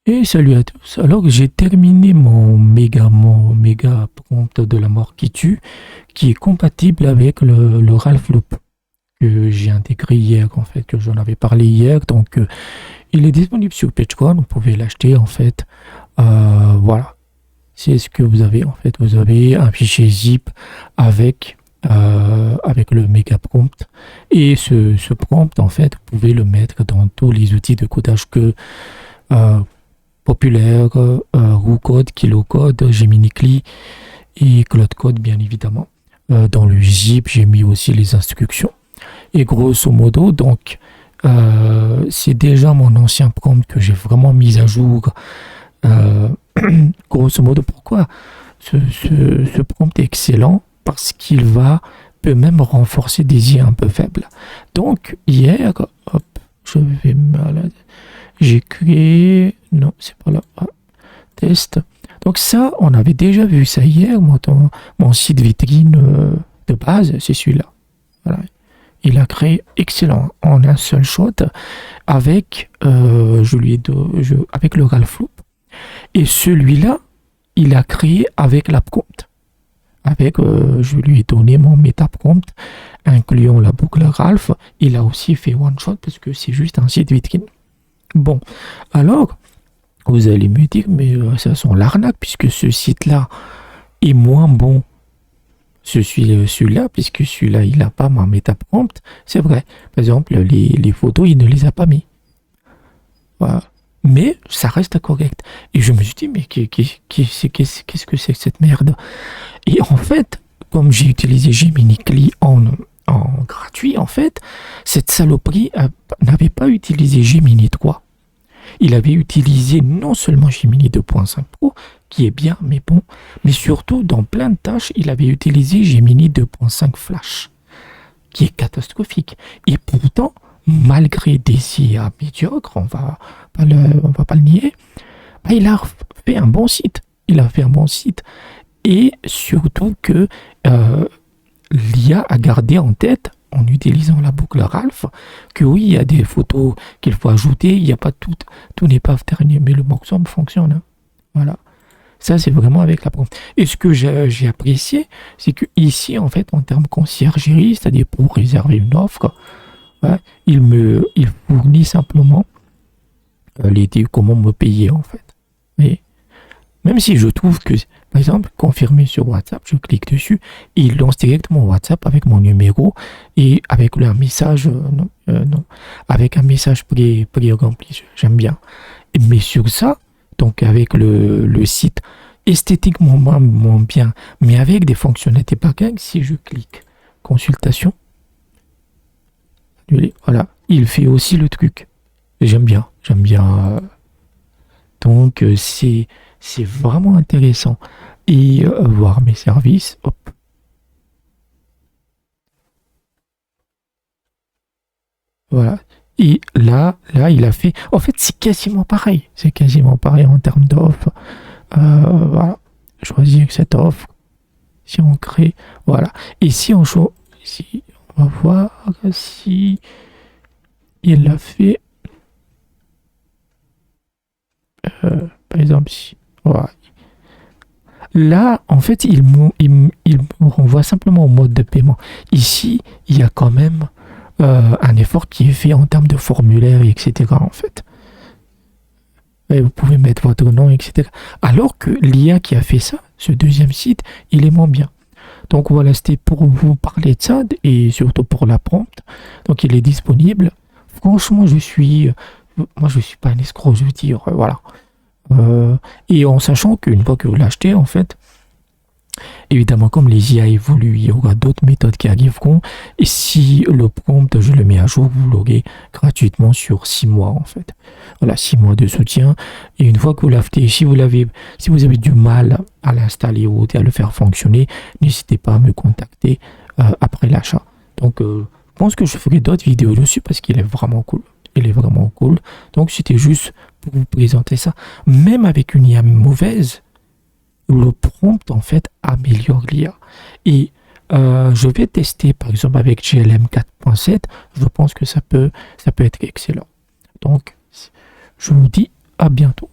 Et salut à tous. Alors j'ai terminé mon méga prompt de la mort qui tue, qui est compatible avec le Ralph Loop que j'ai intégré hier en fait, que j'en avais parlé hier. Donc il est disponible sur PageCon, vous pouvez l'acheter en fait. Voilà, c'est ce que vous avez en fait. Vous avez un fichier zip avec avec le méga prompt et ce prompt en fait, vous pouvez le mettre dans tous les outils de codage que euh, populaire, WooCode, KiloCode, Gemini CLI et Cloud Code, bien évidemment. Dans le zip, j'ai mis aussi les instructions. Et grosso modo, donc, c'est déjà mon ancien prompt que j'ai vraiment mis à jour. Euh, Grosso modo, pourquoi ce prompt est excellent? Parce qu'il peut même renforcer des IA un peu faibles. Donc, hier, hop, je vais malade. J'ai créé... Non, c'est pas là. Ah, test. Donc ça, on avait déjà vu ça hier. Mon site vitrine de base, c'est celui-là. Voilà. Il a créé excellent en un seul shot avec, avec le Ralph Loop. Et celui-là, il a créé avec la prompt. Je lui ai donné mon meta prompt, incluant la boucle Ralph. Il a aussi fait one shot parce que c'est juste un site vitrine. Bon, alors, vous allez me dire, mais ça sent l'arnaque, puisque ce site-là est moins bon que celui-là, puisque celui-là, il n'a pas ma meta prompt. C'est vrai. Par exemple, les photos, il ne les a pas mis. Voilà. Mais ça reste correct. Et je me suis dit, mais qu'est-ce que c'est que cette merde? Et en fait, comme j'ai utilisé Gemini CLI en gratuit, en fait, cette saloperie n'avait pas utilisé Gemini 3. Il avait utilisé non seulement Gemini 2.5 Pro, qui est bien, mais bon, mais surtout dans plein de tâches, il avait utilisé Gemini 2.5 Flash, qui est catastrophique. Et pourtant, malgré des IA médiocres, on va pas le nier, bah, il a fait un bon site. Il a fait un bon site. Et surtout que l'IA a gardé en tête, en utilisant la boucle Ralph, que oui, il y a des photos qu'il faut ajouter, il n'y a pas tout n'est pas terminé, mais le maximum fonctionne. Hein. Voilà. Ça, c'est vraiment avec la prompt. Et ce que j'ai apprécié, c'est que ici, en fait, en termes conciergerie, c'est-à-dire pour réserver une offre, ouais, il fournit simplement comment me payer, en fait. Et même si je trouve que, par exemple, confirmer sur WhatsApp, je clique dessus, et il lance directement WhatsApp avec mon numéro et avec un message, non, avec un message pré-rempli, j'aime bien. Mais sur ça, donc avec le site esthétiquement moins bien, mais avec des fonctionnalités backend, si je clique consultation, voilà, il fait aussi le truc. J'aime bien. Donc c'est vraiment intéressant. Et voir mes services, hop. Voilà. Et là, il a fait. En fait, c'est quasiment pareil. C'est quasiment pareil en termes d'offres. Voilà. Choisir cette offre. Si on crée. Voilà. Et si on si on va voir si il l'a fait. Par exemple, si. Voilà. Là, en fait, il me renvoie simplement au mode de paiement. Ici, il y a quand même un effort qui est fait en termes de formulaire, etc. En fait. Et vous pouvez mettre votre nom, etc. Alors que l'IA qui a fait ça, ce deuxième site, il est moins bien. Donc voilà, c'était pour vous parler de ça et surtout pour la prompt. Donc il est disponible. Franchement, moi je suis pas un escroc, je veux dire, voilà. Et en sachant qu'une fois que vous l'achetez, en fait, évidemment, comme les IA évoluent, il y aura d'autres méthodes qui arriveront. Et si le prompt, je le mets à jour, vous l'aurez gratuitement sur 6 mois, en fait. Voilà, 6 mois de soutien. Et une fois que vous l'achetez, si vous avez du mal à l'installer ou à le faire fonctionner, n'hésitez pas à me contacter après l'achat. Donc, je pense que je ferai d'autres vidéos dessus parce qu'il est vraiment cool. Il est vraiment cool. Donc, c'était juste pour vous présenter ça. Même avec une IA mauvaise, le prompt en fait améliore l'IA. Et je vais tester par exemple avec GLM 4.7. Je pense que ça peut être excellent. Donc, je vous dis à bientôt.